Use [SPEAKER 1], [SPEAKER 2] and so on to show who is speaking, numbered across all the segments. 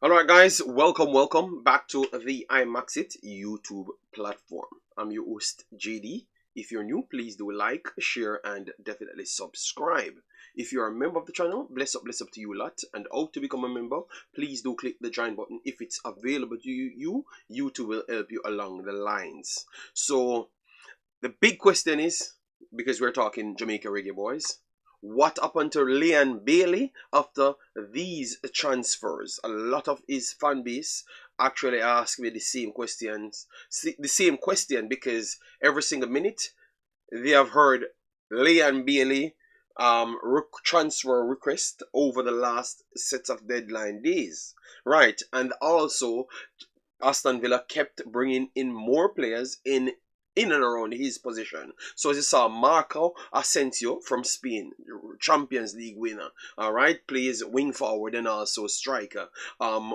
[SPEAKER 1] Alright guys, welcome back to the Imaxit YouTube platform. I'm your host JD. If you're new, please do like, share and definitely subscribe. If you're a member of the channel, bless up to you lot. And how to become a member, please do click the join button. If it's available to you, YouTube will help you along the lines. So the big question is, because we're talking Jamaica Reggae Boyz, what happened to Leon Bailey after these transfers? A lot of his fan base actually asked me the same question because every single minute they have heard Leon Bailey transfer request over the last set of deadline days, right? And also Aston Villa kept bringing in more players in and around his position. So as you saw, Marco Asensio from Spain, Champions League winner, all right, plays wing forward and also striker.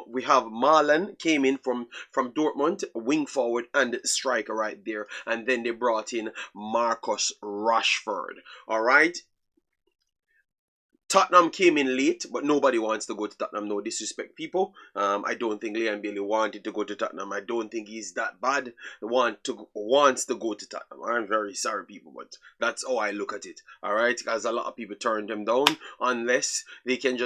[SPEAKER 1] We have Marlon came in from Dortmund, wing forward and striker right there, and then they brought in Marcus Rashford. All right. Tottenham came in late, but nobody wants to go to Tottenham. No disrespect, people. I don't think Leon Bailey wanted to go to Tottenham. I don't think he's that bad. Wants to go to Tottenham. I'm very sorry, people, but that's how I look at it. All right, because a lot of people turned them down unless they can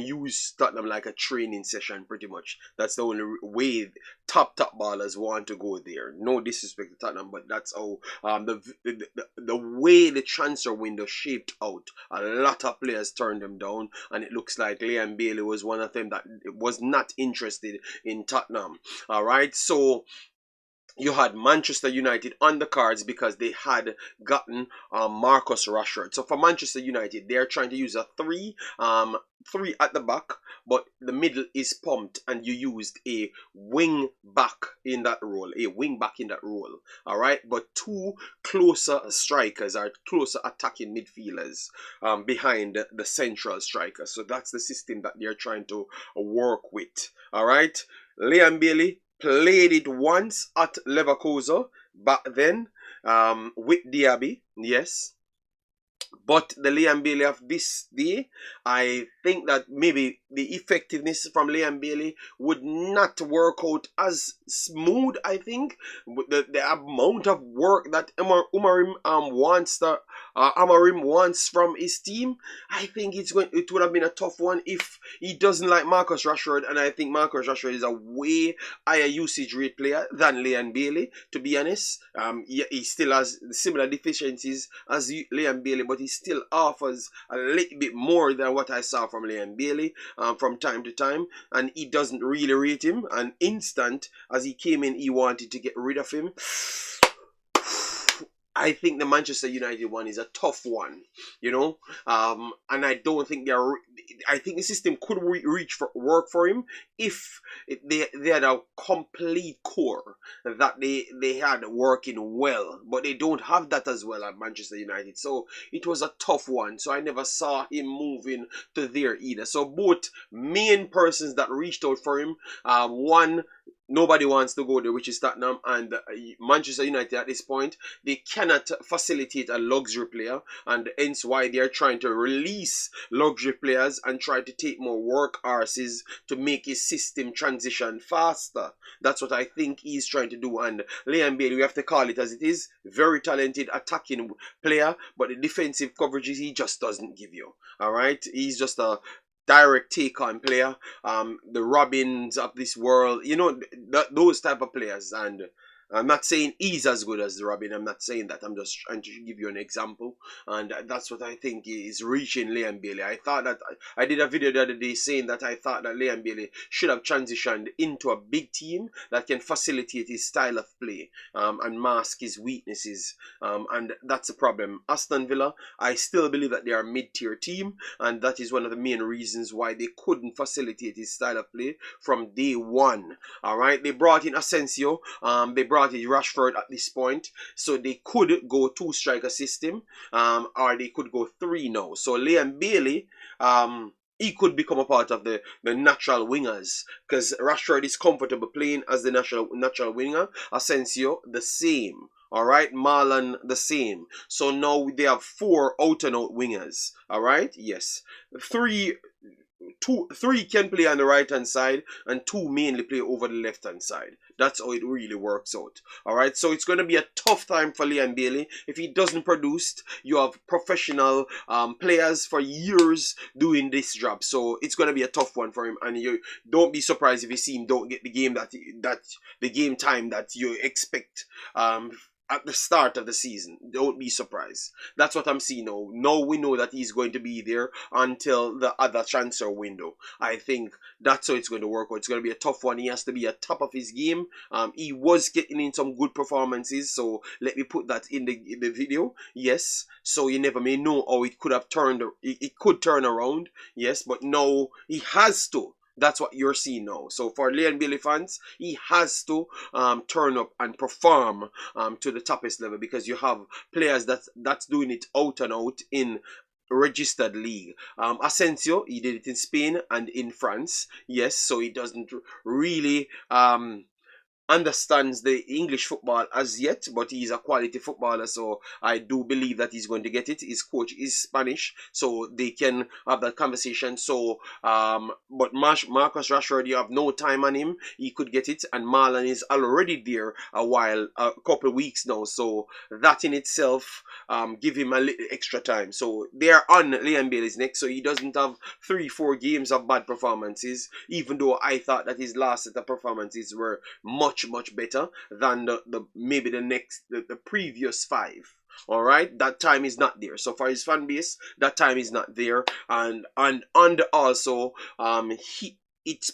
[SPEAKER 1] use Tottenham like a training session, pretty much. That's the only way top ballers want to go there. No disrespect to Tottenham, but that's how the way the transfer window shaped out. A lot of players turned them down, and it looks like Leon Bailey was one of them that was not interested in Tottenham. All right, so you had Manchester United on the cards because they had gotten Marcus Rashford. So for Manchester United, they're trying to use a three at the back, but the middle is pumped, and you used a wing back in that role, all right, but two closer strikers or closer attacking midfielders behind the central striker. So that's the system that they're trying to work with. All right, Leon Bailey played it once at Leverkusen back then with Diaby, yes. But the Leon Bailey of this day, I think that maybe the effectiveness from Leon Bailey would not work out as smooth. I think the amount of work that Amorim wants from his team, I think it would have been a tough one if he doesn't like Marcus Rashford, and I think Marcus Rashford is a way higher usage rate player than Leon Bailey. To be honest, he still has similar deficiencies as Leon Bailey, but he still offers a little bit more than what I saw from Leon Bailey from time to time, and he doesn't really rate him. And instant as he came in, he wanted to get rid of him. I think the Manchester United one is a tough one, and I don't think I think the system could work for him if they had a complete core that they had working well, but they don't have that as well at Manchester United. So it was a tough one. So I never saw him moving to there either. So both main persons that reached out for him, one, nobody wants to go there, which is Tottenham, and Manchester United at this point, they cannot facilitate a luxury player, and hence why they are trying to release luxury players and try to take more work horses to make his system transition faster. That's what I think he's trying to do. And Leon Bailey, we have to call it as it is, very talented attacking player, but the defensive coverages he just doesn't give you. All right, he's just a direct take on player, the Robins of this world, those type of players. And I'm not saying he's as good as the Robin. I'm not saying that. I'm just trying to give you an example. And that's what I think is reaching Leon Bailey. I thought that I did a video the other day saying that I thought that Leon Bailey should have transitioned into a big team that can facilitate his style of play and mask his weaknesses. And that's a problem. Aston Villa, I still believe that they are a mid-tier team, and that is one of the main reasons why they couldn't facilitate his style of play from day one. All right, they brought in Asensio. They brought in Rashford at this point, so they could go two striker system, or they could go three now. So Leon Bailey, he could become a part of the natural wingers, because Rashford is comfortable playing as the natural winger. Asensio the same. All right, Marlon the same. So now they have four out and out wingers. All right, yes, three three can play on the right hand side and two mainly play over the left hand side. That's how it really works out. Alright, so it's going to be a tough time for Leon Bailey. If he doesn't produce, you have professional players for years doing this job. So it's going to be a tough one for him. And you don't be surprised if you see him don't get the game that the game time that you expect at the start of the season. Don't be surprised. That's what I'm seeing now. Now we know that he's going to be there until the other transfer window. I think that's how it's going to work out. It's going to be a tough one. He has to be at top of his game. He was getting in some good performances, so let me put that in the video. Yes, so you never may know how it could have turned. It could turn around. Yes, but no, he has to. That's what you're seeing now. So for Leon Bailey fans, he has to turn up and perform to the toppest level, because you have players that's doing it out and out in registered league. Asensio, he did it in Spain and in France. Yes, so he doesn't really understands the English football as yet, but he's a quality footballer, so I do believe that he's going to get it. His coach is Spanish, so they can have that conversation. So but Marcus Rashford, you have no time on him. He could get it, and Marlon is already there a couple of weeks now, so that in itself give him a little extra time. So they are on Leon Bailey's neck, so he doesn't have 3-4 games of bad performances, even though I thought that his last set of performances were much better than maybe the previous 5. All right, that time is not there. So for his fan base, that time is not there, and also it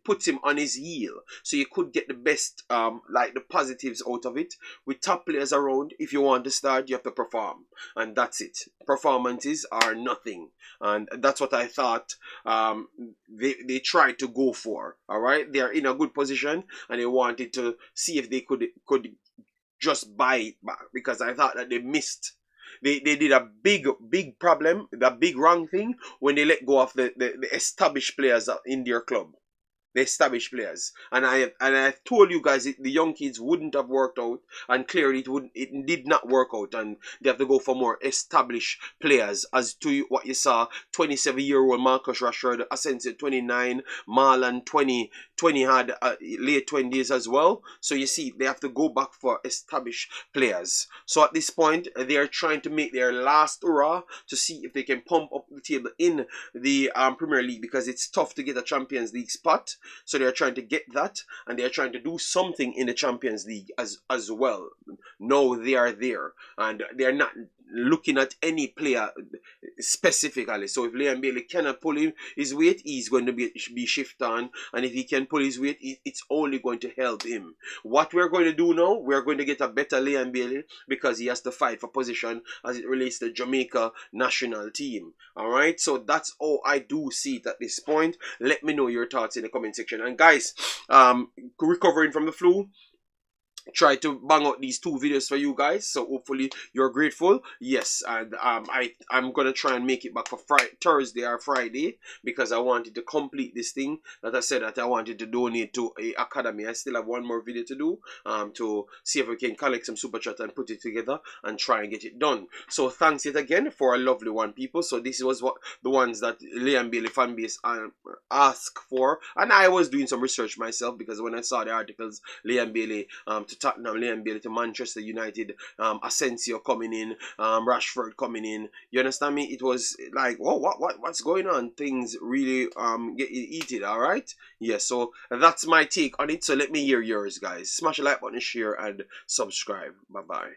[SPEAKER 1] puts him on his heel. So you could get the best like the positives out of it. With top players around, if you want to start, you have to perform, and that's it. Performances are nothing, and that's what I thought they tried to go for. All right, they are in a good position, and they wanted to see if they could just buy it back, because I thought that they missed. They did a big problem, the big wrong thing, when they let go of the established players in their club. The established players, and I told you guys the young kids wouldn't have worked out, and clearly it did not work out, and they have to go for more established players. As to what you saw, 27-year-old Marcus Rashford, Asensio 29, Marlon 20 had late 20s as well. So you see, they have to go back for established players. So at this point, they are trying to make their last hurrah to see if they can pump up the table in the Premier League, because it's tough to get a Champions League spot. So they're trying to get that, and they're trying to do something in the Champions League as well. No, they are there, and they're not looking at any player specifically. So if Leon Bailey cannot pull his weight, he's going to be shifted on, and if he can pull his weight, it's only going to help him. What we're going to do now, we're going to get a better Leon Bailey, because he has to fight for position as it relates to the Jamaica national team. Alright, so that's all I do see it at this point. Let me know your thoughts in the comment section. And guys, recovering from the flu, try to bang out these 2 videos for you guys, so hopefully you're grateful. Yes, and I'm gonna try and make it back for Thursday or Friday, because I wanted to complete this thing that I said that I wanted to donate to a academy. I still have one more video to do to see if we can collect some super chat and put it together and try and get it done. So thanks yet again for a lovely one, people. So this was what the ones that Leon Bailey fan base asked for, and I was doing some research myself, because when I saw the articles, Leon Bailey to Tottenham, Leon Bailey to Manchester United, Asensio coming in, Rashford coming in. You understand me? It was like, whoa, what's going on? Things really get heated. All right, yeah. So that's my take on it. So let me hear yours, guys. Smash the like button, share, and subscribe. Bye bye.